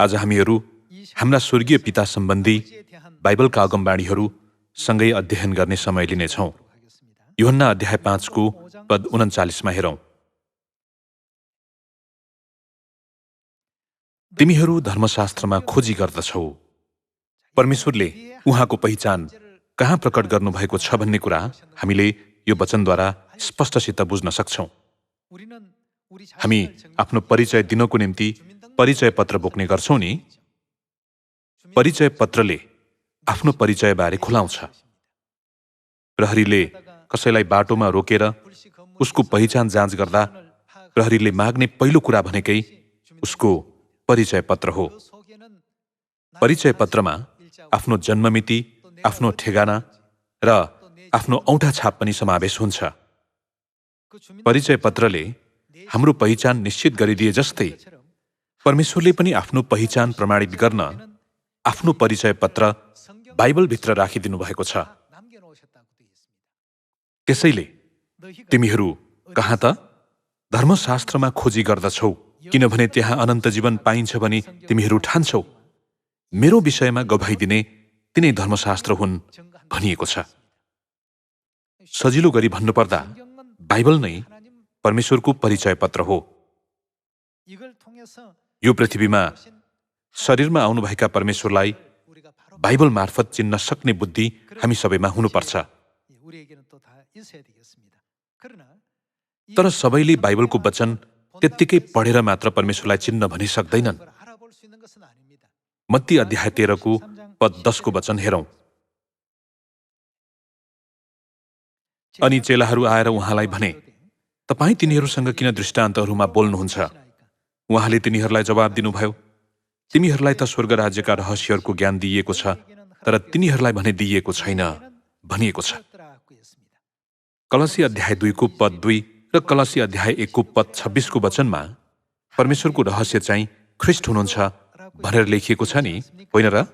आज हामीहरू हाम्रा स्वर्गीय पिता सम्बन्धी बाइबलका अगमबाणीहरू सँगै अध्ययन गर्ने समय लिनेछौँ। यूहन्ना अध्याय 5 को पद 39 हेरौँ। तिमीहरू धर्मशास्त्रमा खोजी गर्दछौ, परमेश्वरले उहाँको पहिचान कहाँ प्रकट गर्नुभएको छ भन्ने कुरा हामीले यो वचनद्वारा स्पष्टसित बुझ्न सक्छौँ। हामी आफ्नो परिचय दिनको निम्ति परिचय पत्र बोक्ने गर्छौँ नि। परिचय पत्रले आफ्नो परिचयबारे खुलाउँछ। प्रहरीले कसैलाई बाटोमा रोकेर उसको पहिचान जाँच गर्दा प्रहरीले माग्ने पहिलो कुरा भनेकै उसको परिचय पत्र हो। परिचय पत्रमा आफ्नो जन्ममिति, आफ्नो ठेगाना र आफ्नो औँठा छाप पनि समावेश हुन्छ। परिचय पत्रले हाम्रो पहिचान निश्चित गरिदिए जस्तै परमेश्वरले पनि आफ्नो पहिचान प्रमाणित गर्न आफ्नो परिचय पत्र बाइबलभित्र राखिदिनु भएको छ। त्यसैले तिमीहरू कहाँ त धर्मशास्त्रमा खोजी गर्दछौ, किनभने त्यहाँ अनन्त जीवन पाइन्छ भनी तिमीहरू ठान्छौ। मेरो विषयमा गवाही दिने तिनै धर्मशास्त्र हुन् भनिएको छ। सजिलो गरी भन्नुपर्दा बाइबल नै परमेश्वरको परिचय पत्र हो। यो पृथ्वीमा शरीरमा आउनुभएका परमेश्वरलाई बाइबल मार्फत चिन्न सक्ने बुद्धि हामी सबैमा हुनुपर्छ। तर सबैले बाइबलको वचन त्यत्तिकै पढेर मात्र परमेश्वरलाई चिन्न भनि सक्दैनन्। मत्ती अध्याय 13 को पद 10 को वचन हेरौँ। अनि चेलाहरू आएर उहाँलाई भने, तपाईँ तिनीहरूसँग किन दृष्टान्तहरूमा बोल्नुहुन्छ? उहाँले तिनीहरूलाई जवाब दिनुभयो, तिमीहरूलाई त स्वर्ग राज्यका रहस्यहरूको ज्ञान दिइएको छ, तर तिनीहरूलाई भने दिइएको छैन भनिएको छ। कलसी अध्याय 2 को पद 2 र कलसी अध्याय 1 को पद 26 को वचनमा परमेश्वरको रहस्य चाहिँ ख्रिस्ट हुनुहुन्छ भनेर लेखिएको छ नि, होइन र?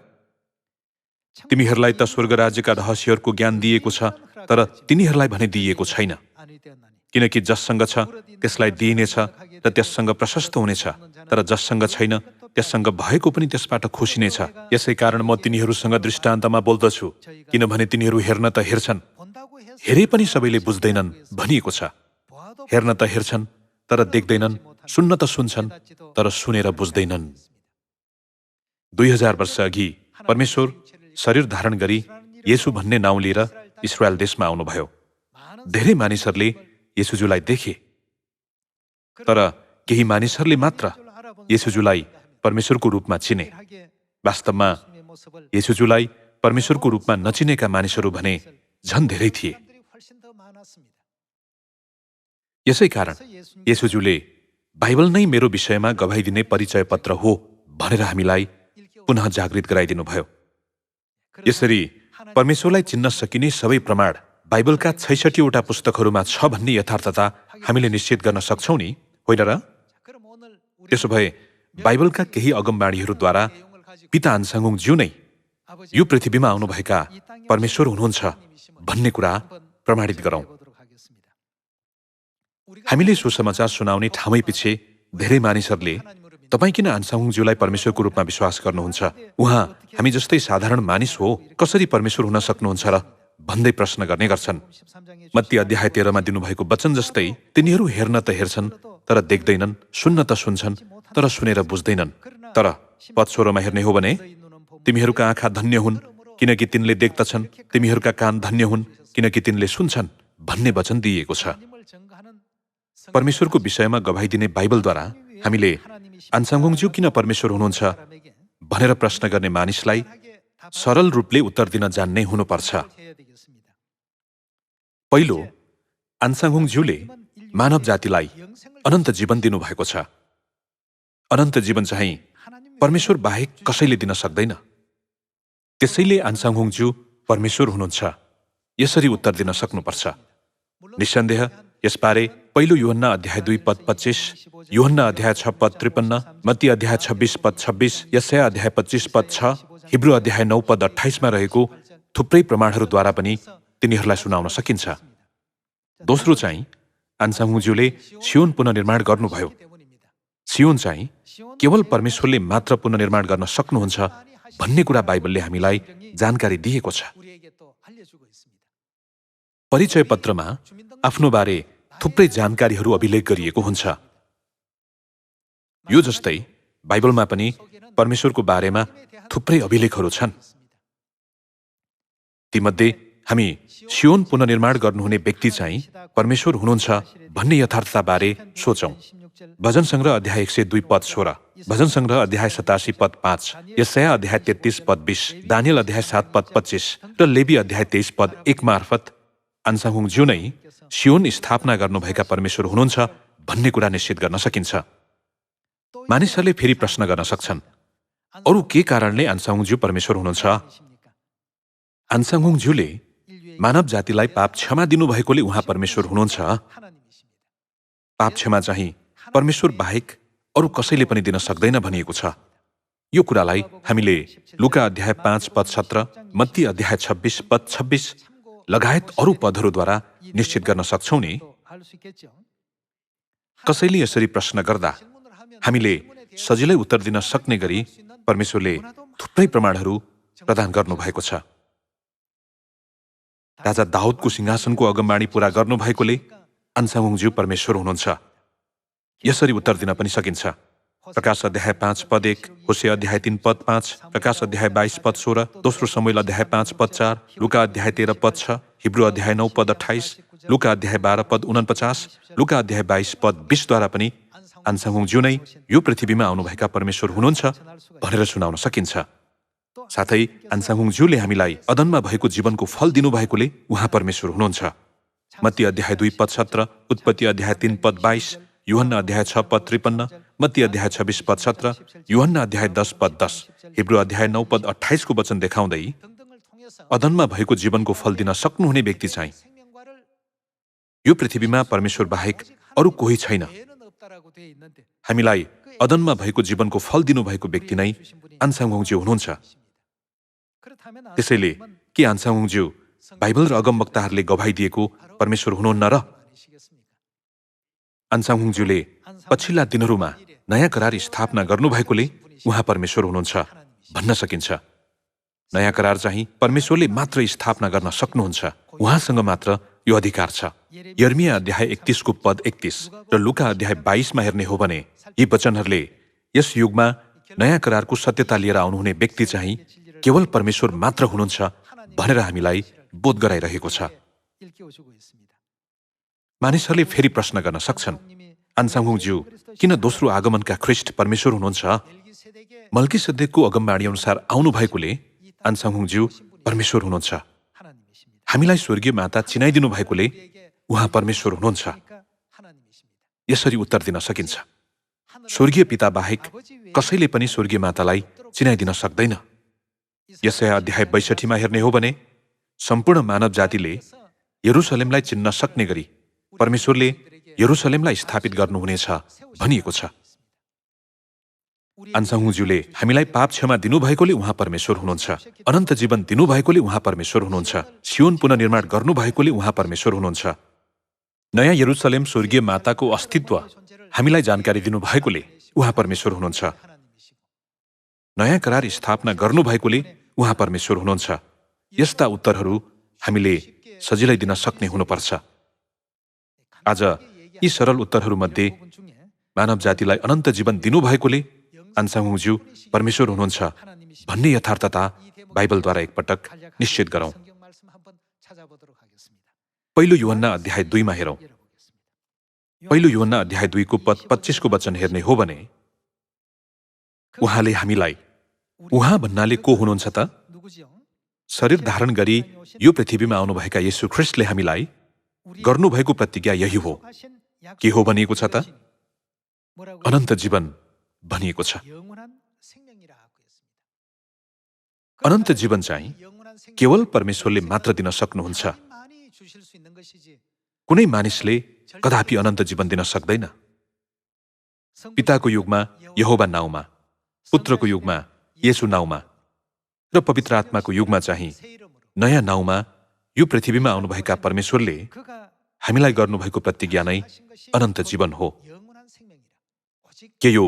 तिमीहरूलाई त स्वर्ग राज्यका रहस्यहरूको ज्ञान दिइएको छ, तर तिनीहरूलाई भने दिइएको छैन। किनकि जससँग छ त्यसलाई दिइनेछ र त्यससँग प्रशस्त हुनेछ, तर जससँग छैन त्यससँग भएको पनि त्यसबाट खोसिनेछ। यसै कारण म तिनीहरूसँग दृष्टान्तमा बोल्दछु, किनभने तिनीहरू हेर्न त हेर्छन्, हेरे पनि सबैले बुझ्दैनन् भनिएको छ। हेर्न त हेर्छन् तर देख्दैनन्, सुन्न त सुन्छन् तर सुनेर बुझ्दैनन्। 2000 वर्ष अघि परमेश्वर शरीर धारण गरी येशू भन्ने नाउँ लिएर इस्रायल देशमा आउनुभयो। धेरै मानिसहरूले येशूजुलाई देखे, तर केही मानिसहरूले मात्र येशूजुलाई परमेश्वरको रूपमा चिने। वास्तवमा येशूजुलाई परमेश्वरको रूपमा नचिनेका मानिसहरू भने झन् धेरै थिए। यसै कारण येशूजुले बाइबल नै मेरो विषयमा गवाही दिने परिचय पत्र हो भनेर हामीलाई पुनः जागृत गराइदिनु भयो। यसरी परमेश्वरलाई चिन्न सकिने सबै प्रमाण बाइबलका 66 वटा पुस्तकहरूमा छ भन्ने यथार्थता हामीले निश्चित गर्न सक्छौँ नि, होइन र? त्यसो भए बाइबलका केही अगमबाणीहरूद्वारा पिता आन्साङुङ ज्यू नै यो पृथ्वीमा आउनुभएका परमेश्वर हुनुहुन्छ भन्ने कुरा प्रमाणित गरौँ। हामीले सुसमाचार सुनाउने ठाउँै पछि धेरै मानिसहरूले तपाईँ किन आन्साङुङज्यूलाई परमेश्वरको रूपमा विश्वास गर्नुहुन्छ? उहाँ हामी जस्तै साधारण मानिस हो, कसरी परमेश्वर हुन सक्नुहुन्छ र भन्दै प्रश्न गर्ने गर्छन्। मत्ती अध्याय 13 मा दिनुभएको वचन जस्तै तिनीहरू हेर्न त हेर्छन् तर देख्दैनन्, सुन्न त सुन्छन् तर सुनेर बुझ्दैनन्। तर पद 16 मा हेर्ने हो भने तिमीहरूका आँखा धन्य हुन् किनकि तिनले देख्दछन्, तिमीहरूका कान धन्य हुन् किनकि तिनले सुन्छन् भन्ने वचन दिइएको छ। परमेश्वरको विषयमा गवाही दिने बाइबलद्वारा हामीले आन्साङुङज्यू किन परमेश्वर हुनुहुन्छ भनेर प्रश्न गर्ने मानिसलाई सरल रूपले उत्तर दिन जान्ने हुनुपर्छ। पहिलो, आन्साङुङज्यूले मानव जातिलाई अनन्त जीवन दिनुभएको छ। अनन्त जीवन चाहिँ परमेश्वर बाहेक कसैले दिन सक्दैन। त्यसैले आन्साङुङज्यू परमेश्वर हुनुहुन्छ यसरी उत्तर दिन सक्नुपर्छ। निस्सन्देह यसबारे पहिलो यूहन्ना अध्याय 2 पद 25, यूहन्ना अध्याय 6 पद 53, मत्ती अध्याय 26 पद 26, यशाया अध्याय 25 पद 6, हिब्रू अध्याय 9 पद 28 मा रहेको थुप्रै प्रमाणहरूद्वारा पनि तिनीहरूलाई सुनाउन सकिन्छ। दोस्रो चाहिँ आन्साङुङज्यूले सियोन पुनर्निर्माण गर्नुभयो। सियोन चाहिँ केवल परमेश्वरले मात्र पुनर्निर्माण गर्न सक्नुहुन्छ भन्ने कुरा बाइबलले हामीलाई जानकारी दिएको छ। परिचय पत्रमा आफ्नो बारे थुप्रै जानकारीहरू अभिलेख गरिएको हुन्छ। यो जस्तै बाइबलमा पनि परमेश्वरको बारेमा थुप्रै अभिलेखहरू छन्। तीमध्ये हामी सियोन पुनर्निर्माण गर्नुहुने व्यक्ति चाहिँ परमेश्वर हुनुहुन्छ भन्ने यथार्थताबारे सोचौं। भजन संग्रह अध्याय 102 पद 16, भजन संग्रह अध्याय 87 पद 5, यशाया अध्याय 33 पद 20, दानियल अध्याय 7 पद 25 र लेवी अध्याय 23 पद 1 मार्फत अन्साहुङज्यू नै सियोन स्थापना गर्नुभएका परमेश्वर हुनुहुन्छ भन्ने कुरा निश्चित गर्न सकिन्छ। मानिसहरूले फेरि प्रश्न गर्न सक्छन्, अरू के कारणले अन्साहुङज्यू परमेश्वर हुनुहुन्छ? अन्साहुङज्यूले मानव जातिलाई पाप क्षमा दिनुभएकोले उहाँ परमेश्वर हुनुहुन्छ। पाप क्षमा चाहिँ परमेश्वर बाहेक अरू कसैले पनि दिन सक्दैन भनिएको छ। यो कुरालाई हामीले लुका अध्याय 5 पद 17, मत्ती अध्याय 26 पद 26 लगायत अरू पदहरूद्वारा निश्चित गर्न सक्छौं नि। कसैले यसरी प्रश्न गर्दा हामीले सजिलै उत्तर दिन सक्ने गरी परमेश्वरले थुप्रै प्रमाणहरू प्रदान गर्नुभएको छ। राजा दाउदको सिंहासनको अगमबाणी पूरा गर्नुभएकोले अन्साहुङज्यू परमेश्वर हुनुहुन्छ। यसरी उत्तर दिन पनि सकिन्छ। प्रकाश अध्याय 5 पद 1, होशे अध्याय 3 पद 5, प्रकाश अध्याय 22 पद 16, दोस्रो शमूएल अध्याय 5 पद 4, लुका अध्याय 13 पद 6, हिब्रू अध्याय 9 पद 28, लुका अध्याय 12 पद 49, लुका अध्याय 22 पद 20 द्वारा पनि अन्साहुङज्यू नै यो पृथ्वीमा आउनुभएका परमेश्वर हुनुहुन्छ भनेर सुनाउन सकिन्छ। साथै अन्साहुङज्यूले हामीलाई अदनमा भएको जीवनको फल दिनुभएकोले उहाँ परमेश्वर हुनुहुन्छ। मत्ती अध्याय 2 पद 17, उत्पत्ति अध्याय 3 पद 22, यूहन्ना अध्याय 6 पद 53, मत्ती अध्याय 26 पद 17, यूहन्ना अध्याय 10 पद 10, हिब्रू अध्याय 9 पद 28 को वचन देखाउँदै अदनमा भएको जीवनको फल दिन सक्नुहुने व्यक्ति चाहिँ यो पृथ्वीमा परमेश्वर बाहेक अरू कोही छैन। हामीलाई अदनमा भएको जीवनको फल दिनुभएको व्यक्ति नै अन्साहुङज्यू हुनुहुन्छ। त्यसैले के अन्साहुङज्यू बाइबल र अगमवक्ताहरूले गवाही दिएको परमेश्वर हुनुहुन्न र? अन्साहुङज्यूले पछिल्ला दिनहरूमा नयाँ करार स्थापना गर्नुभएकोले उहाँ परमेश्वर हुनुहुन्छ भन्न सकिन्छ। नयाँ करार चाहिँ परमेश्वरले मात्र स्थापना गर्न सक्नुहुन्छ, उहाँसँग मात्र यो अधिकार छ। यर्मिया अध्याय 31 को पद 31 र लुका अध्याय 22 मा हेर्ने हो भने यी वचनहरूले यस युगमा नयाँ करारको सत्यता लिएर आउनुहुने व्यक्ति चाहिँ केवल परमेश्वर मात्र हुनुहुन्छ भनेर हामीलाई बोध गराइरहेको छ। मानिसहरूले फेरि प्रश्न गर्न सक्छन्, अन्साहुङज्यू किन दोस्रो आगमनका ख्रिस्ट परमेश्वर हुनुहुन्छ? मल्कीसेदेकको अगमबाणी अनुसार आउनु भएकोले अन्साहुङज्यू परमेश्वर हुनुहुन्छ। हामीलाई स्वर्गीय माता चिनाइदिनु भएकोले उहाँ परमेश्वर हुनुहुन्छ। यसरी उत्तर दिन सकिन्छ, स्वर्गीय पिता बाहेक कसैले पनि स्वर्गीय मातालाई चिनाइदिन सक्दैन। यशाया अध्याय 62 मा हेर्ने हो भने सम्पूर्ण मानव जातिले यरुसलेमलाई चिन्न सक्ने गरी परमेश्वरले यरुसलेमलाई स्थापित गर्नुहुनेछ भनिएको छ। अन्साहुङज्यूले हामीलाई पाप क्षमा दिनुभएकोले उहाँ परमेश्वर हुनुहुन्छ, अनन्त जीवन दिनुभएकोले उहाँ परमेश्वर हुनुहुन्छ, सियोन पुनर्निर्माण गर्नुभएकोले उहाँ परमेश्वर हुनुहुन्छ, नयाँ यरुसलेम स्वर्गीय माताको अस्तित्व हामीलाई जानकारी दिनुभएकोले उहाँ परमेश्वर हुनुहुन्छ, नयाँ करार स्थापना गर्नुभएकोले उहाँ परमेश्वर हुनुहुन्छ। यस्ता उत्तरहरू हामीले सजिलै दिन सक्ने हुनुपर्छ। आज यी सरल उत्तरहरूमध्ये मानव जातिलाई अनन्त जीवन दिनुभएकोले अन्साहुङज्यू परमेश्वर हुनुहुन्छ भन्ने यथार्थता बाइबलद्वारा एकपटक निश्चित गरौं। पहिलो यूहन्ना अध्याय 2 मा हेरौं। पहिलो यूहन्ना अध्याय 2 को पद 25 को वचन हेर्ने हो भने उहाँले हामीलाई, उहाँ भन्नाले को हुनुहुन्छ त? शरीर धारण गरी यो पृथ्वीमा आउनुभएका येशू ख्रिस्टले हामीलाई गर्नुभएको प्रतिज्ञा यही हो। के हो भनिएको छ त? अनन्त जीवन भनिएको छ। अनन्त जीवन चाहिँ केवल परमेश्वरले मात्र दिन सक्नुहुन्छ। कुनै मानिसले कदापि अनन्त जीवन दिन सक्दैन। पिताको युगमा यहोवा नाउँमा, पुत्रको युगमा येशू नाउँमा र पवित्र आत्माको युगमा चाहिँ नयाँ नाउँमा यो पृथ्वीमा आउनुभएका परमेश्वरले हामीलाई गर्नुभएको प्रतिज्ञा नै अनन्त जीवन हो। के यो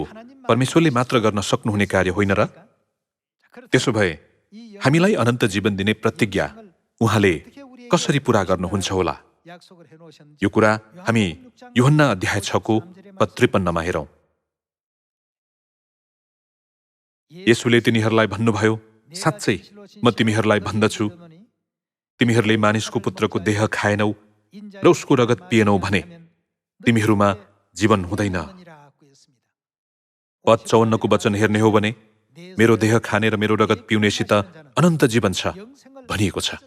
परमेश्वरले मात्र गर्न सक्नुहुने कार्य होइन र? त्यसो भए हामीलाई अनन्त जीवन दिने प्रतिज्ञा उहाँले कसरी पूरा गर्नुहुन्छ होला? यो कुरा हामी यूहन्ना अध्याय 6 पद 53 हेरौं। येशूले तिनीहरूलाई भन्नुभयो, साँच्चै म तिमीहरूलाई भन्दछु, तिमीहरूले मानिसको पुत्रको देह खाएनौ र उसको रगत पिएनौ भने तिमीहरूमा जीवन हुँदैन। पद 54 को वचन हेर्ने हो भने मेरो देह खाने र मेरो रगत पिउनेसित अनन्त जीवन छ भनिएको छ।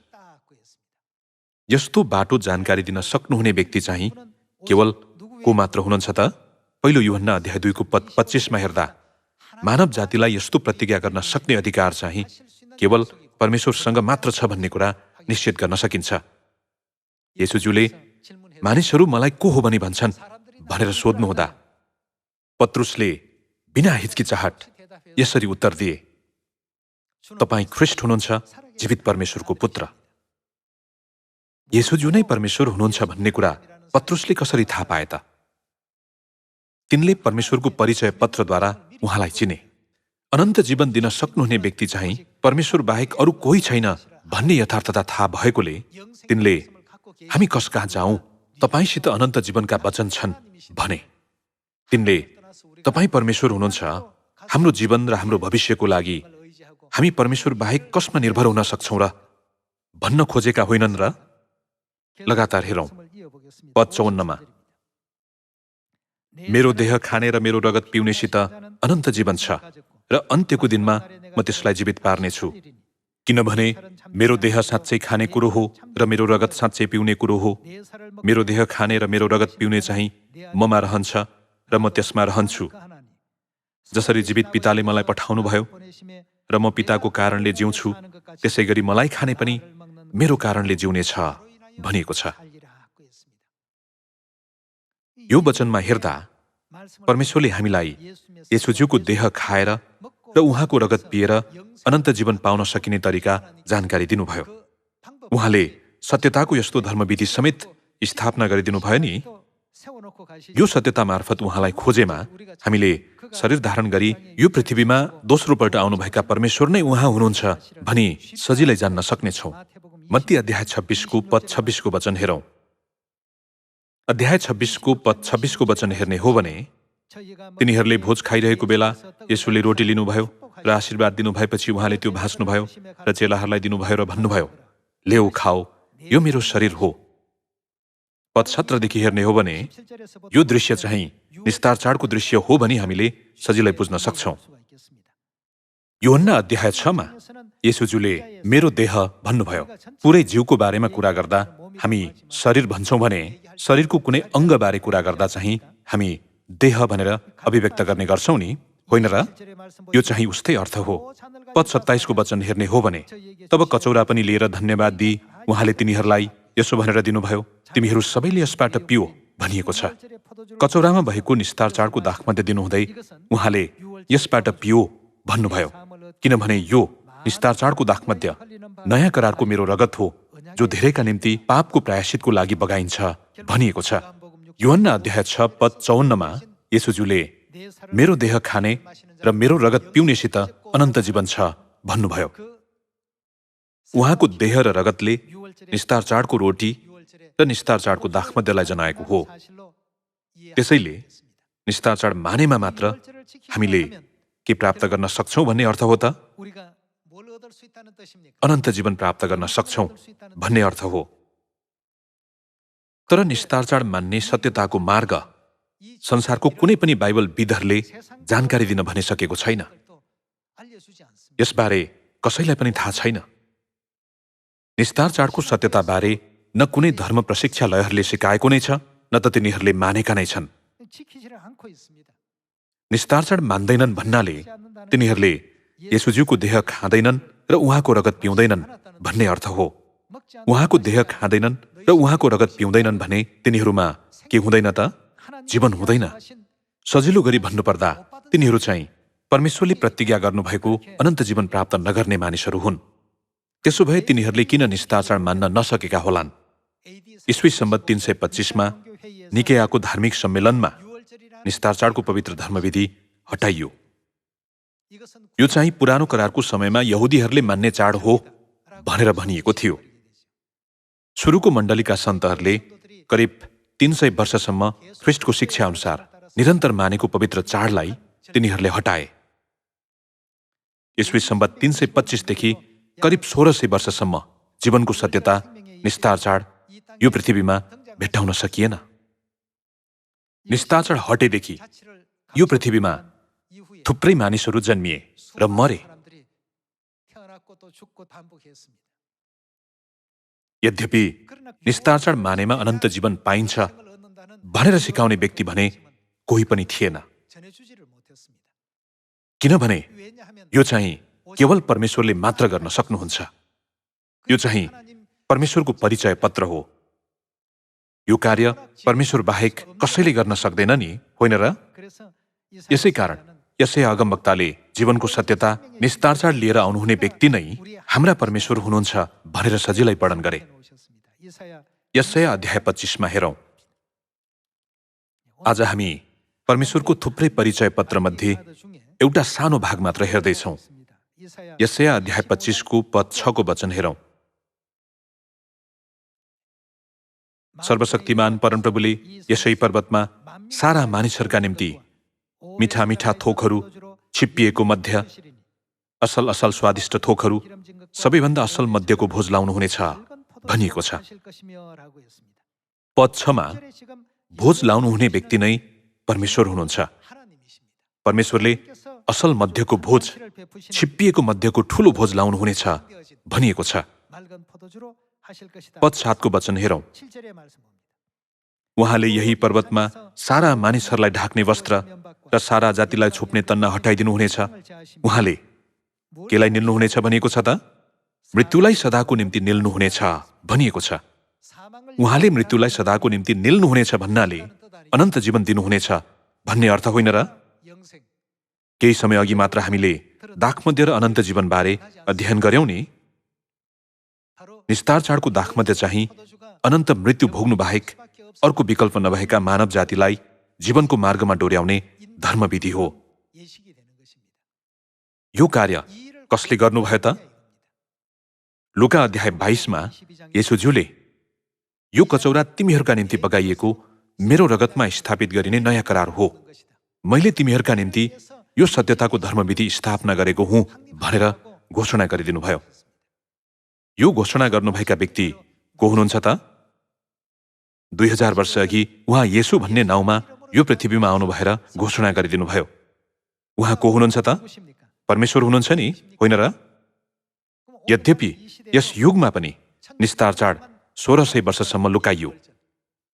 यस्तो बाटो जानकारी दिन सक्नुहुने व्यक्ति चाहिँ केवल को मात्र हुनुहुन्छ त? पहिलो यूहन्ना अध्याय 2 को पद 25 मा हेर्दा मानव जातिलाई यस्तो प्रतिज्ञा गर्न सक्ने अधिकार चाहिँ केवल परमेश्वरसँग मात्र छ भन्ने कुरा निश्चित गर्न सकिन्छ। येशूज्यूले मानिसहरू मलाई को हो भनी भन्छन् भनेर सोध्नुहुँदा पत्रुसले बिना हिचकिचाहट यसरी उत्तर दिए, तपाईं ख्रिस्ट हुनुहुन्छ, जीवित परमेश्वरको पुत्र। येशूज्यू नै परमेश्वर हुनुहुन्छ भन्ने कुरा पत्रुसले कसरी थाहा पाए त? तिनले परमेश्वरको परिचय पत्रद्वारा उहाँलाई चिने। अनन्त जीवन दिन सक्नुहुने व्यक्ति चाहिँ परमेश्वर बाहेक अरू कोही छैन भन्ने यथार्थता थाहा भएकोले तिनले हामी कस कहाँ जाउँ, तपाईंसित अनन्त जीवनका वचन छन् भने। तिनले तपाईं परमेश्वर हुनुहुन्छ, हाम्रो जीवन र हाम्रो भविष्यको लागि हामी परमेश्वर बाहेक कसमा निर्भर हुन सक्छौं र भन्न खोजेका होइनन् र? लगातार हेरौं पद 54 मा, मेरो देह खाने र मेरो रगत पिउनेसित अनन्त जीवन छ र अन्त्यको दिनमा म त्यसलाई जीवित पार्नेछु, किनभने मेरो देह साँच्चै खाने कुरो हो र मेरो रगत साँच्चै पिउने कुरो हो। मेरो देह खाने र मेरो रगत पिउने चाहिँ ममा रहन्छ र म त्यसमा रहन्छु। जसरी जीवित पिताले मलाई पठाउनु भयो र म पिताको कारणले जिउँछु, त्यसै गरी मलाई खाने पनि मेरो कारणले जिउनेछ भनिएको छ। यो वचनमा हेर्दा परमेश्वरले हामीलाई येशूज्यूको देह खाएर र उहाँको रगत पिएर अनन्त जीवन पाउन सकिने तरिका जानकारी दिनुभयो। उहाँले सत्यताको यस्तो धर्मविधि समेत स्थापना गरिदिनु भयो नि। यो सत्यता मार्फत उहाँलाई खोजेमा हामीले शरीर धारण गरी यो पृथ्वीमा दोस्रोपल्ट आउनुभएका परमेश्वर नै उहाँ हुनुहुन्छ भनी सजिलै जान्न सक्नेछौँ। मत्ती अध्याय 26 को पद 26 को वचन हेरौं। अध्याय 26 को पद 26 को वचन हेर्ने हो भने तिनीहरूले भोज खाइरहेको बेला येशूले रोटी लिनुभयो र आशीर्वाद दिनुभएपछि उहाँले त्यो भाँच्नुभयो र चेलाहरूलाई दिनुभयो र भन्नुभयो, लेऊ खाऊ, यो मेरो शरीर हो। पद 17 देखि हेर्ने हो भने यो दृश्य चाहिँ निस्तार चाडको दृश्य हो भनी हामीले सजिलै बुझ्न सक्छौं। यूहन्ना अध्याय 6 मा येशूज्यूले मेरो देह भन्नुभयो। पुरै जीवको बारेमा कुरा गर्दा हामी शरीर भन्छौं भने शरीरको कुनै अङ्गबारे कुरा गर्दा चाहिँ हामी देह भनेर अभिव्यक्त गर्ने गर्छौं नि, होइन र? यो चाहिँ उस्तै अर्थ हो। पद 27 को वचन हेर्ने हो भने तब कचौरा पनि लिएर धन्यवाद दिई उहाँले तिनीहरूलाई यसो भनेर दिनुभयो, तिमीहरू सबैले यसबाट पिओ भनिएको छ। कचौरामा भएको निस्तार चाडको दाखमध्य दिनुहुँदै उहाँले यसबाट पिओ भन्नुभयो, किनभने यो निस्तार चाडको दाखमध्य नयाँ करारको मेरो रगत हो, जो धेरैका निम्ति पापको प्रायश्चितको लागि बगाइन्छ भनिएको छ। यूहन्ना अध्याय 6 पद 54 मा येशूज्यूले मेरो देह खाने र मेरो रगत पिउनेसित अनन्त जीवन छ भन्नुभयो। उहाँको देह र रगतले निस्तार चाडको रोटी र निस्तार चाडको दाखमध्यलाई जनाएको हो। त्यसैले निस्तार चाड मानेमा मात्र हामीले के प्राप्त गर्न सक्छौं भन्ने अर्थ हो त? अनन्त जीवन प्राप्त गर्न सक्छौं भन्ने अर्थ हो। तर निस्तार चाड मान्ने सत्यताको मार्ग संसारको कुनै पनि बाइबल विदहरूले जानकारी दिन भनिसकेको छैन। यसबारे कसैलाई पनि थाहा छैन। निस्तार चाडको सत्यताबारे न कुनै धर्म प्रशिक्षालयहरूले सिकाएको नै छ, न त तिनीहरूले मानेका नै छन्। निस्तार चाड मान्दैनन् भन्नाले तिनीहरूले येशूज्यूको देह खाँदैनन् र उहाँको रगत पिउँदैनन् भन्ने अर्थ हो। उहाँको देह खाँदैनन् र उहाँको रगत पिउँदैनन् भने तिनीहरूमा के हुँदैन त? जीवन हुँदैन। सजिलो गरी भन्नुपर्दा तिनीहरू चाहिँ परमेश्वरले प्रतिज्ञा गर्नुभएको अनन्त जीवन प्राप्त नगर्ने मानिसहरू हुन्। त्यसो भए तिनीहरूले किन निस्तार चाड मान्न नसकेका होलान्? ईस्वी सम्बत 325 मा निकेयाको धार्मिक सम्मेलनमा निस्तार चाडको पवित्र धर्मविधि हटाइयो। यो चाहिँ पुरानो करारको समयमा यहुदीहरूले मान्ने चाड हो भनेर भनिएको थियो। सुरुको मण्डलीका सन्तहरूले करिब 300 वर्षसम्म ख्रिस्टको शिक्षा अनुसार निरन्तर मानेको पवित्र चाडलाई तिनीहरूले हटाए। ईस्वी सम्बत 325 देखि करिब 1600 वर्षसम्म जीवनको सत्यता निस्तार चाड यो पृथ्वीमा भेट्टाउन सकिएन। निस्तार चाड हटेदेखि यो पृथ्वीमा थुप्रै मानिसहरू जन्मिए र मरे। यद्यपि निस्तार चाड मानेमा अनन्त जीवन पाइन्छ भनेर सिकाउने व्यक्ति भने कोही पनि थिएन। किनभने यो चाहिँ केवल परमेश्वरले मात्र गर्न सक्नुहुन्छ। यो चाहिँ परमेश्वरको परिचय पत्र हो। यो कार्य परमेश्वर बाहेक कसैले गर्न सक्दैन नि, होइन र? यसै कारण यशया अगमवक्ताले जीवनको सत्यता निस्तार चाड लिएर आउनुहुने व्यक्ति नै हाम्रा परमेश्वर हुनुहुन्छ भनेर सजिलै वर्णन गरे। यशया अध्याय 25 मा हेरौं। आज हामी परमेश्वरको थुप्रै परिचय पत्र मध्ये एउटा सानो भाग मात्र हेर्दैछौं। यशया अध्याय 25 को पद 6 को वचन हेरौं। सर्वशक्तिमान परमप्रभुले यसै पर्वतमा सारा मानिसहरूका निम्ति मिठा मिठा थोकहरू, छिप्पिएको मध्य, असल असल स्वादिष्ट थोकहरू, सबैभन्दा असल मध्यको भोज लाउनुहुनेछ भनिएको छ। पद 6 मा भोज लाउनुहुने व्यक्ति नै परमेश्वर हुनुहुन्छ। परमेश्वरले असल मध्यको भोज, छिप्पिएको मध्यको ठूलो भोज लाउनुहुनेछ भनिएको छ। पद 7 को वचन हेरौं। उहाँले यही पर्वतमा सारा मानिसहरूलाई ढाक्ने वस्त्र र सारा जातिलाई छोप्ने तन्ना हटाइदिनुहुनेछ। उहाँले केलाई निल्नुहुनेछ भनिएको छ त? मृत्युलाई सदाको निम्ति निल्नुहुनेछ भनिएको छ। उहाँले मृत्युलाई सदाको निम्ति निल्नुहुनेछ भन्नाले अनन्त जीवन दिनुहुनेछ भन्ने अर्थ होइन र? केही समय अघि मात्र हामीले दाखमध्य र अनन्त जीवन बारे अध्ययन गर्यौं नि। निस्तार चाडको दाखमध्य चाहिँ अनन्त मृत्यु भोग्नु बाहेक अर्को विकल्प नभएका मानव जातिलाई जीवनको मार्गमा डोर्याउने धर्मविधि हो। यो कार्य कसले गर्नुभयो त? लुका अध्याय 22 मा येशूज्यूले यो कचौरा तिमीहरूका निम्ति बगाइएको मेरो रगतमा स्थापित गरिने नयाँ करार हो। मैले तिमीहरूका निम्ति यो सत्यताको धर्मविधि स्थापना गरेको हुँ भनेर घोषणा गरिदिनुभयो। यो घोषणा गर्नुभएका व्यक्ति को हुनुहुन्छ त? 2000 वर्ष अघि उहाँ येशू भन्ने नाउँमा यो पृथ्वीमा आउनु भएर घोषणा गरिदिनुभयो। उहाँ को हुनुहुन्छ त? परमेश्वर हुनुहुन्छ नि, होइन र? यद्यपि यस युगमा पनि निस्तार चाड 1600 वर्षसम्म लुकाइयो।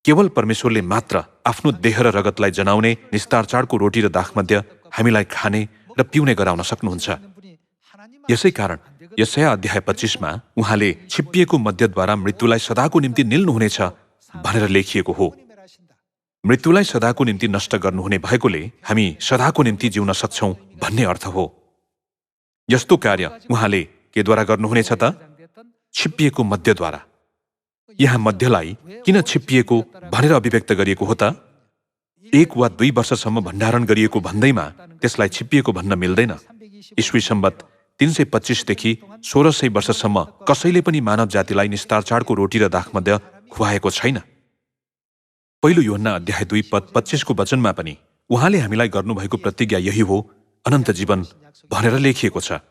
केवल परमेश्वरले मात्र आफ्नो देह र रगतलाई जनाउने निस्तार चाडको रोटी र दाखमध्य हामीलाई खाने र पिउने गराउन सक्नुहुन्छ। यसै कारण यशया अध्याय 25 मा उहाँले छिप्पिएको मध्यद्वारा मृत्युलाई सदाको निम्ति निल्नुहुनेछ भनेर लेखिएको हो। मृत्युलाई सदाको निम्ति नष्ट गर्नुहुने भएकोले हामी सदाको निम्ति जिउन सक्छौं भन्ने अर्थ हो। यस्तो कार्य उहाँले केद्वारा गर्नुहुनेछ त? छिप्पिएको मध्यद्वारा। यहाँ मध्यलाई किन छिप्पिएको भनेर अभिव्यक्त गरिएको हो त? 1 वा 2 वर्षसम्म भण्डारण गरिएको भन्दैमा त्यसलाई छिप्पिएको भन्न मिल्दैन। ईस्वी सम्बत 325 देखि 1600 वर्षसम्म कसैले पनि मानव जातिलाई निस्तार चाडको रोटी र दाखमध्य खुवाएको छैन। पहिलो यूहन्ना अध्याय 2 पद 25 को वचनमा पनि उहाँले हामीलाई गर्नुभएको प्रतिज्ञा यही हो, अनन्त जीवन भनेर लेखिएको छ।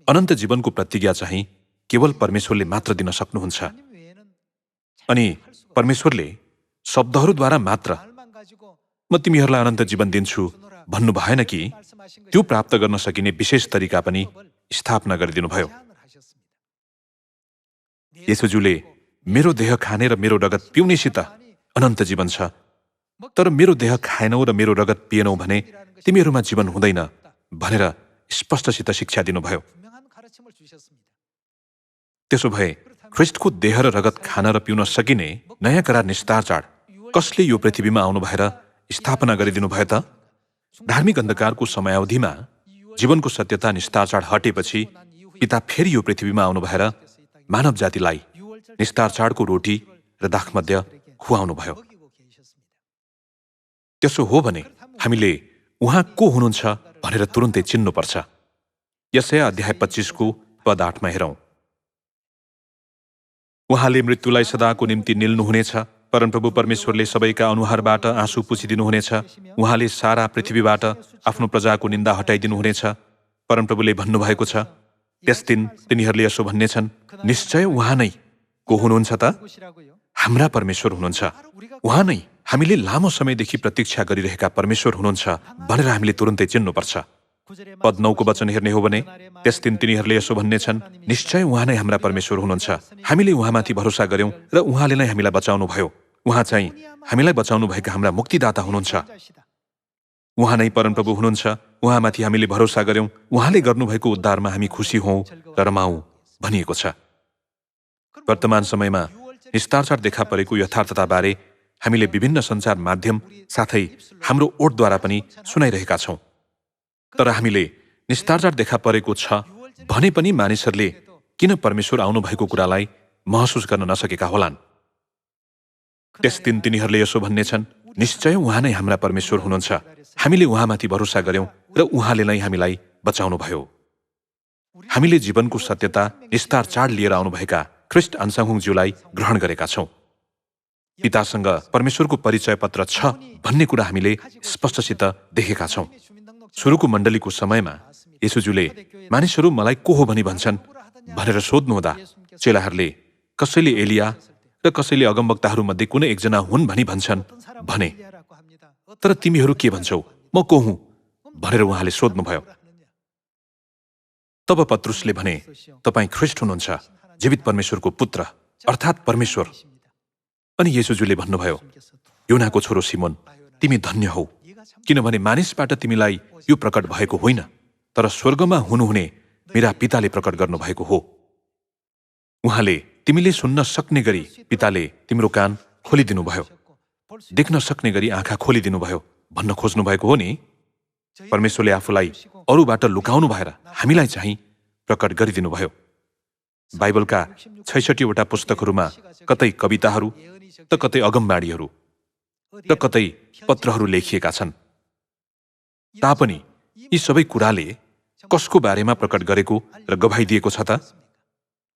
अनन्त जीवनको प्रतिज्ञा चाहिँ केवल परमेश्वरले मात्र दिन सक्नुहुन्छ। अनि परमेश्वरले शब्दहरूद्वारा मात्र म तिमीहरूलाई अनन्त जीवन दिन्छु भन्नु भएन कि त्यो प्राप्त गर्न सकिने विशेष तरिका पनि स्थापना गरिदिनुभयो। येशूज्यूले मेरो देह खाने र मेरो रगत पिउनेसित अनन्त जीवन छ, तर मेरो देह खाएनौ र मेरो रगत पिएनौ भने तिमीहरूमा जीवन हुँदैन भनेर स्पष्टसित शिक्षा दिनुभयो। त्यसो भए ख्रिस्टको देह र रगत खान र पिउन सकिने नयाँ करार निस्तार चाड कसले यो पृथ्वीमा आउनु भएर स्थापना गरिदिनु भयो त? धार्मिक अन्धकारको समयावधिमा जीवनको सत्यता निस्तार चाड हटेपछि पिता फेरि यो पृथ्वीमा आउनु भएर मानव जातिलाई निस्तार चाडको रोटी र दाखमध्य खुवाउनु भयो। त्यसो हो भने हामीले उहाँ को हुनुहुन्छ भनेर तुरुन्तै चिन्नुपर्छ। यशाया अध्याय 25 को पद 8 मा हेरौं। उहाँले मृत्युलाई सदाको निम्ति निल्नुहुनेछ। परमप्रभु परमेश्वरले सबैका अनुहारबाट आँसु पुछिदिनुहुनेछ। उहाँले सारा पृथ्वीबाट आफ्नो प्रजाको निन्दा हटाइदिनुहुनेछ। परमप्रभुले भन्नुभएको छ, त्यस दिन तिनीहरूले यसो भन्नेछन्, निश्चय उहाँ नै को हुनुहुन्छ त? हाम्रा परमेश्वर हुनुहुन्छ। उहाँ नै हामीले लामो समयदेखि प्रतीक्षा गरिरहेका परमेश्वर हुनुहुन्छ भनेर हामीले तुरुन्तै चिन्नुपर्छ। पद 9 को वचन हेर्ने हो भने त्यस दिन तिनीहरूले यसो भन्नेछन्, निश्चय उहाँ नै हाम्रा परमेश्वर हुनुहुन्छ। हामीले उहाँमाथि भरोसा गर्यौं र उहाँले नै हामीलाई बचाउनु भयो। उहाँ चाहिँ हामीलाई बचाउनु भएका हाम्रा मुक्तिदाता हुनुहुन्छ। उहाँ नै परमप्रभु हुनुहुन्छ। उहाँमाथि हामीले भरोसा गर्यौं। उहाँले गर्नुभएको उद्धारमा हामी खुसी हौं र रमाऊ भनिएको छ। वर्तमान समयमा निस्तारचार देखा परेको यथार्थताबारे हामीले विभिन्न सञ्चार माध्यम साथै हाम्रो ओठद्वारा पनि सुनाइरहेका छौं। तर हामीले निस्तारचार देखा परेको छ भने पनि मानिसहरूले किन परमेश्वर आउनुभएको कुरालाई महसुस गर्न नसकेका होलान्? त्यस दिन तिनीहरूले यसो भन्नेछन्, निश्चय उहाँ नै हाम्रा परमेश्वर हुनुहुन्छ। हामीले उहाँमाथि भरोसा गर्यौं र उहाँले नै हामीलाई बचाउनु भयो। हामीले जीवनको सत्यता निस्तार चाड लिएर आउनुभएका ख्रिस्ट अन्साहुङज्यूलाई ग्रहण गरेका छौं। पितासँग परमेश्वरको परिचय पत्र छ भन्ने कुरा हामीले स्पष्टसित देखेका छौं। सुरुको मण्डलीको समयमा येशूज्यूले मानिसहरू मलाई को हो भनी भन्छन् भनेर सोध्नुहुँदा चेलाहरूले कसैले एलिया र कसैले अगमवक्ताहरूमध्ये कुनै एकजना हुन् भनी भन्छन् भने। तर तिमीहरू के भन्छौ, म को हुँ भनेर उहाँले सोध्नुभयो। तब पत्रुसले भने, तपाईँ ख्रिस्ट हुनुहुन्छ, जीवित परमेश्वरको पुत्र अर्थात् परमेश्वर। अनि येशूज्यूले भन्नुभयो, योनाको छोरो सिमोन, तिमी धन्य हौ, किनभने मानिसबाट तिमीलाई यो प्रकट भएको होइन, तर स्वर्गमा हुनुहुने मेरा पिताले प्रकट गर्नुभएको हो। उहाँले तिमीले सुन्न सक्ने गरी पिताले तिम्रो कान खोलिदिनुभयो, देख्न सक्ने गरी आँखा खोलिदिनुभयो भन्न खोज्नु भएको हो नि। परमेश्वरले आफूलाई अरूबाट लुकाउनु भएर हामीलाई चाहिँ प्रकट गरिदिनुभयो। बाइबलका 66 वटा पुस्तकहरूमा कतै कविताहरू त कतै अगमबाणीहरू र कतै पत्रहरू लेखिएका छन्। तापनि यी सबै कुराले कसको बारेमा प्रकट गरेको र गवाही दिएको छ त?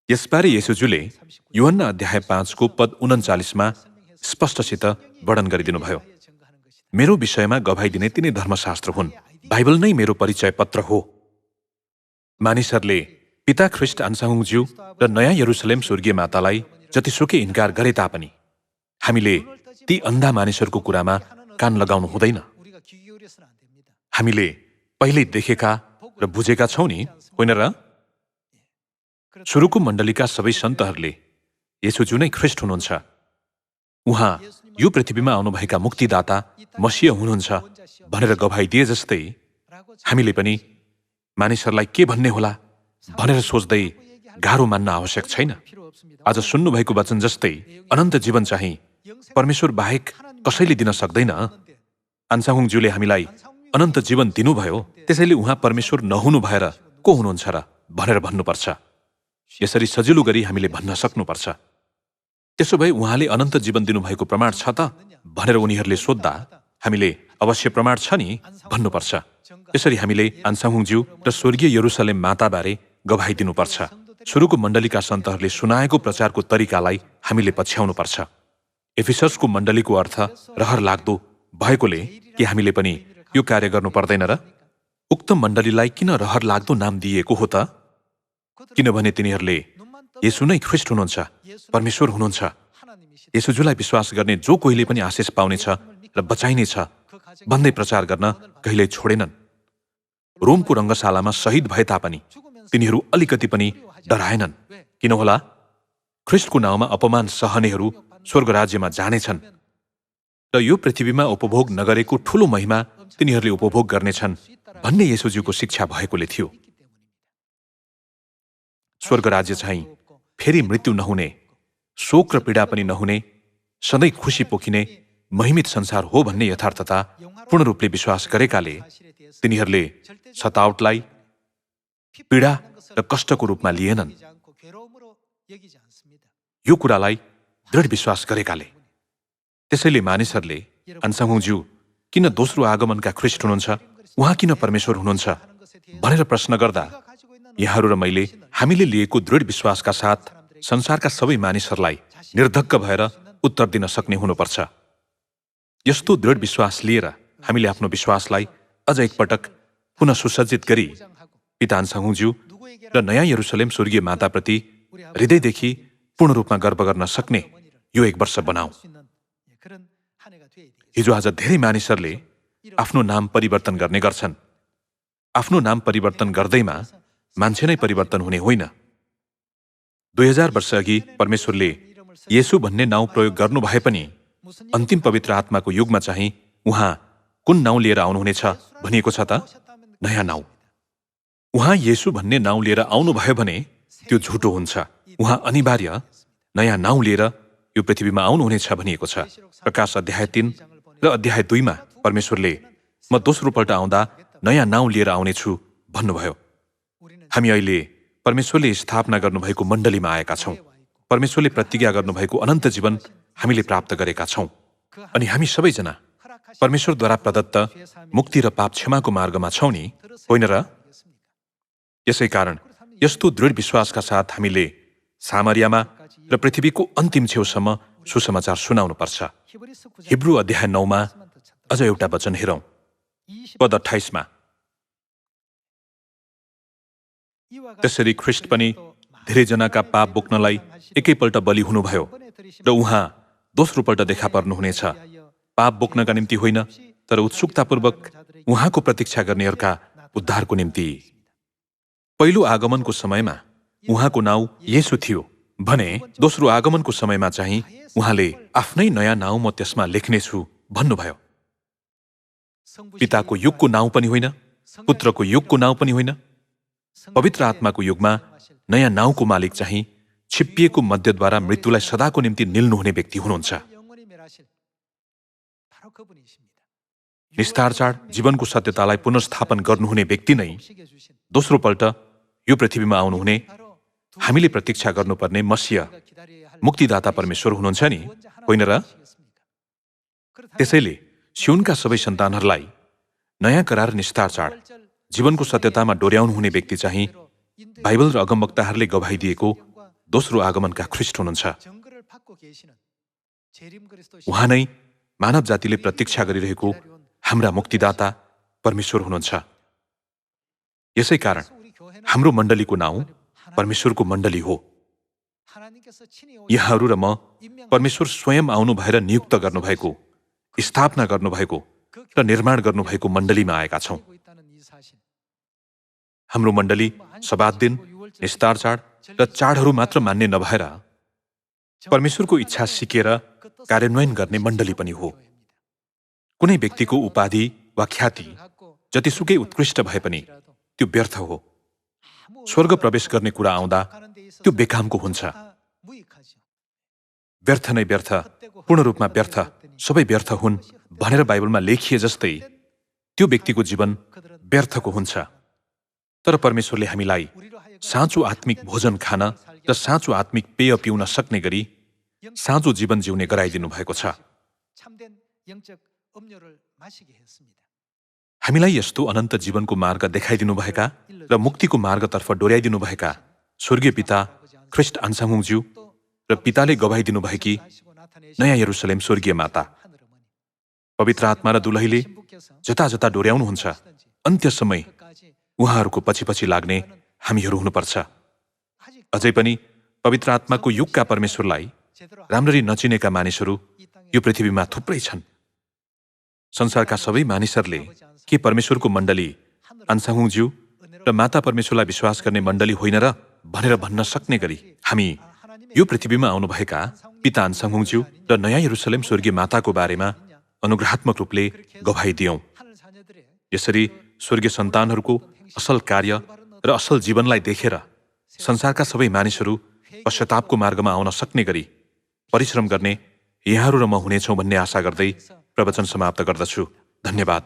यसबारे येशूज्यूले यूहन्ना अध्याय 5 को पद 39 मा स्पष्टसित वर्णन गरिदिनुभयो। मेरो विषयमा गवाही दिने तिनै धर्मशास्त्र हुन्। बाइबल नै मेरो परिचय पत्र हो। मानिसहरूले पिता ख्रिस्ट अन्साहुङज्यू र नयाँ यरुसलेम स्वर्गीय मातालाई जतिसुकै इन्कार गरे तापनि हामीले ती अन्धा मानिसहरूको कुरामा कान लगाउनु हुँदैन। हामीले पहिल्यै देखेका र बुझेका छौं नि, होइन र? सुरुको मण्डलीका सबै सन्तहरूले येशूज्यू नै ख्रिस्ट हुनुहुन्छ, उहाँ यो पृथ्वीमा आउनुभएका मुक्तिदाता मसीह हुनुहुन्छ भनेर गवाही दिए जस्तै हामीले पनि मानिसहरूलाई के भन्ने होला भनेर सोच्दै गाह्रो मान्न आवश्यक छैन। आज सुन्नुभएको वचन जस्तै अनन्त जीवन चाहिँ परमेश्वर बाहेक कसैले दिन सक्दैन। अन्साहुङज्यूले हामीलाई अनन्त जीवन दिनुभयो, त्यसैले उहाँ परमेश्वर नहुनु भएर को हुनुहुन्छ र भनेर भन्नुपर्छ। यसरी सजिलो गरी हामीले भन्न सक्नुपर्छ। त्यसो भए उहाँले अनन्त जीवन दिनुभएको प्रमाण छ त भनेर उनीहरूले सोद्धा हामीले अवश्य प्रमाण छ नि भन्नुपर्छ। यसरी हामीले अन्साहुङज्यू र स्वर्गीय यरुसलेम माताबारे गवाही दिनुपर्छ। सुरुको मण्डलीका सन्तहरूले सुनाएको प्रचारको तरिकालाई हामीले पछ्याउनुपर्छ। एफिससको मण्डलीको अर्थ रहर लाग्दो भएकोले कि हामीले पनि यो कार्य गर्नु पर्दैन र? उक्त मण्डलीलाई किन रहर लाग्दो नाम दिएको हो त? किनभने तिनीहरूले येशू नै ख्रिस्ट हुनुहुन्छ, परमेश्वर हुनुहुन्छ। येशूज्यूलाई विश्वास गर्ने जो कोहीले पनि आशिष पाउनेछ र बचाइनेछ भन्दै प्रचार गर्न कहिल्यै छोडेनन्। रोमको रङ्गशालामा शहीद भए तापनि तिनीहरू अलिकति पनि डराएनन्। किन होला? ख्रिस्टको नाउँमा अपमान सहनेहरू स्वर्ग राज्यमा जानेछन् र यो पृथ्वीमा उपभोग नगरेको ठूलो महिमा तिनीहरूले उपभोग गर्नेछन् भन्ने येशूज्यूको शिक्षा भएकोले थियो। स्वर्ग राज्य चाहिँ फेरि मृत्यु नहुने, शोक र पीडा पनि नहुने, सधैँ खुसी पोखिने महिमित संसार हो भन्ने यथार्थता पूर्ण रूपले विश्वास गरेकाले तिनीहरूले सतावटलाई पीडा र कष्टको रूपमा लिएनन्। यो कुरालाई दृढ विश्वास गरेकाले त्यसैले मानिसहरूले अन्साहुङज्यू किन दोस्रो आगमनका ख्रिस्ट हुनुहुन्छ, उहाँ किन परमेश्वर हुनुहुन्छ भनेर प्रश्न गर्दा यहाँहरू र मैले हामीले लिएको दृढ विश्वासका साथ संसारका सबै मानिसहरूलाई निर्धक्क भएर उत्तर दिन सक्ने हुनुपर्छ। यस्तो दृढ विश्वास लिएर हामीले आफ्नो विश्वासलाई अझ एकपटक पुनः सुसज्जित गरी पिता अन्साहुज्यू र नयाँ यरुसलेम स्वर्गीय माताप्रति हृदयदेखि पूर्ण रूपमा गर्व गर्न सक्ने यो एक वर्ष बनाऊ। हिजो आज धेरै मानिसहरूले आफ्नो नाम परिवर्तन गर्ने गर्छन्। आफ्नो नाम परिवर्तन गर्दैमा मान्छे नै परिवर्तन हुने होइन। 2000 वर्ष अघि परमेश्वरले येशू भन्ने नाउँ प्रयोग गर्नु भए पनि अन्तिम पवित्र आत्माको युगमा चाहिँ उहाँ कुन नाउँ लिएर आउनुहुनेछ भनिएको छ त? नयाँ नाउँ। उहाँ येशू भन्ने नाउँ लिएर आउनुभयो भने त्यो झुटो हुन्छ। उहाँ अनिवार्य नयाँ नाउँ लिएर यो पृथ्वीमा आउनुहुनेछ भनिएको छ। प्रकाश अध्याय 3 र अध्याय 2 मा परमेश्वरले म दोस्रो पल्ट आउँदा नयाँ नाउँ लिएर आउनेछु भन्नुभयो। हामी अहिले परमेश्वरले स्थापना गर्नुभएको मण्डलीमा आएका छौँ। परमेश्वरले प्रतिज्ञा गर्नुभएको अनन्त जीवन हामीले प्राप्त गरेका छौँ अनि हामी सबैजना परमेश्वरद्वारा प्रदत्त मुक्ति र पाप क्षमाको मार्गमा छौँ नि, होइन र? यसै कारण यस्तो दृढ विश्वासका साथ हामीले सामरियामा र पृथ्वीको अन्तिम छेउसम्म सुसमाचार सुनाउनुपर्छ। हिब्रू अध्याय 9 मा अझ एउटा वचन हेरौँ, पद 28 मा। त्यसरी ख्रिस्ट पनि धेरैजनाका पाप बोक्नलाई एकैपल्ट बलि हुनुभयो र उहाँ दोस्रो पल्ट देखा पर्नुहुनेछ, पाप बोक्नका निम्ति होइन तर उत्सुकतापूर्वक उहाँको प्रतीक्षा गर्नेहरूका उद्धारको निम्ति। पहिलो आगमनको समयमा उहाँको नाउँ येशू थियो भने दोस्रो आगमनको समयमा चाहिँ उहाँले आफ्नै नयाँ नाउँ म त्यसमा लेख्नेछु भन्नुभयो। पिताको युगको नाउँ पनि होइन, पुत्रको युगको नाउँ पनि होइन, पवित्र आत्माको युगमा नयाँ नाउँको मालिक चाहिँ छिप्पिएको मध्यद्वारा मृत्युलाई सदाको निम्ति निल्नुहुने व्यक्ति हुनुहुन्छ। निस्तार चाड जीवनको सत्यतालाई पुनर्स्थापन गर्नुहुने व्यक्ति नै दोस्रो पल्ट यो पृथ्वीमा आउनुहुने हामीले प्रतीक्षा गर्नुपर्ने मसीह मुक्तिदाता परमेश्वर हुनुहुन्छ नि, होइन र? त्यसैले सियोनका सबै सन्तानहरूलाई नयाँ करार निस्तार चाड जीवनको सत्यतामा डोर्याउनु हुने व्यक्ति चाहिँ बाइबल र अगमवक्ताहरूले गवाही दिएको दोस्रो आगमनका ख्रिस्ट हुनुहुन्छ। उहाँ नै मानव जातिले प्रतीक्षा गरिरहेको हाम्रा मुक्तिदाता परमेश्वर हुनुहुन्छ। यसै कारण हाम्रो मण्डलीको नाउँ परमेश्वरको मण्डली हो। यहाँहरू र म परमेश्वर स्वयं आउनु भएर नियुक्त गर्नुभएको, स्थापना गर्नुभएको र निर्माण गर्नुभएको मण्डलीमा आएका छौँ। हाम्रो मण्डली सबात दिन, निस्तार चाड र चाडहरू मात्र मान्ने नभएर परमेश्वरको इच्छा सिकेर कार्यान्वयन गर्ने मण्डली पनि हो। कुनै व्यक्तिको उपाधि वा ख्याति जतिसुकै उत्कृष्ट भए पनि त्यो व्यर्थ हो। स्वर्ग प्रवेश गर्ने कुरा आउँदा त्यो बेकामको हुन्छ। व्यर्थ नै व्यर्थ, पूर्ण रूपमा व्यर्थ, सबै व्यर्थ हुन् भनेर बाइबलमा लेखिए जस्तै त्यो व्यक्तिको जीवन व्यर्थको हुन्छ। तर परमेश्वरले हामीलाई साँचो आत्मिक भोजन खान र साँचो आत्मिक पेय पिउन सक्ने गरी साँचो जीवन जिउने गराइदिनु भएको छ। हामीलाई यस्तो अनन्त जीवनको मार्ग देखाइदिनुभएका र मुक्तिको मार्गतर्फ डोर्याइदिनुभएका स्वर्गीय पिता ख्रिस्ट अन्साहुज्यू र पिताले गवाही दिनुभएकी नयाँ यरुसलेम स्वर्गीय माता पवित्र आत्मा र दुलहीले जता जता डोर्याउनुहुन्छ, अन्त्य समय उहाँहरूको पछि पछि लाग्ने हामीहरू हुनुपर्छ। अझै पनि पवित्र आत्माको युगका परमेश्वरलाई राम्ररी नचिनेका मानिसहरू यो पृथ्वीमा थुप्रै छन्। संसारका सबै मानिसहरूले के परमेश्वरको मण्डली अन्साहुज्यू र माता परमेश्वरलाई विश्वास गर्ने मण्डली होइन र भनेर भन्न सक्ने गरी हामी यो पृथ्वीमा आउनुभएका पिता अन्साहुज्यू र नयाँ यरुसलेम स्वर्गीय माताको बारेमा अनुग्रहात्मक रूपले गवाही दियौं। यसरी स्वर्गीय सन्तानहरूको असल कार्य र असल जीवनलाई देखेर संसारका सबै मानिसहरू पश्चातापको मार्गमा आउन सक्ने गरी परिश्रम गर्ने यहाँहरू र म हुनेछौँ भन्ने आशा गर्दै प्रवचन समाप्त गर्दछु। धन्यवाद।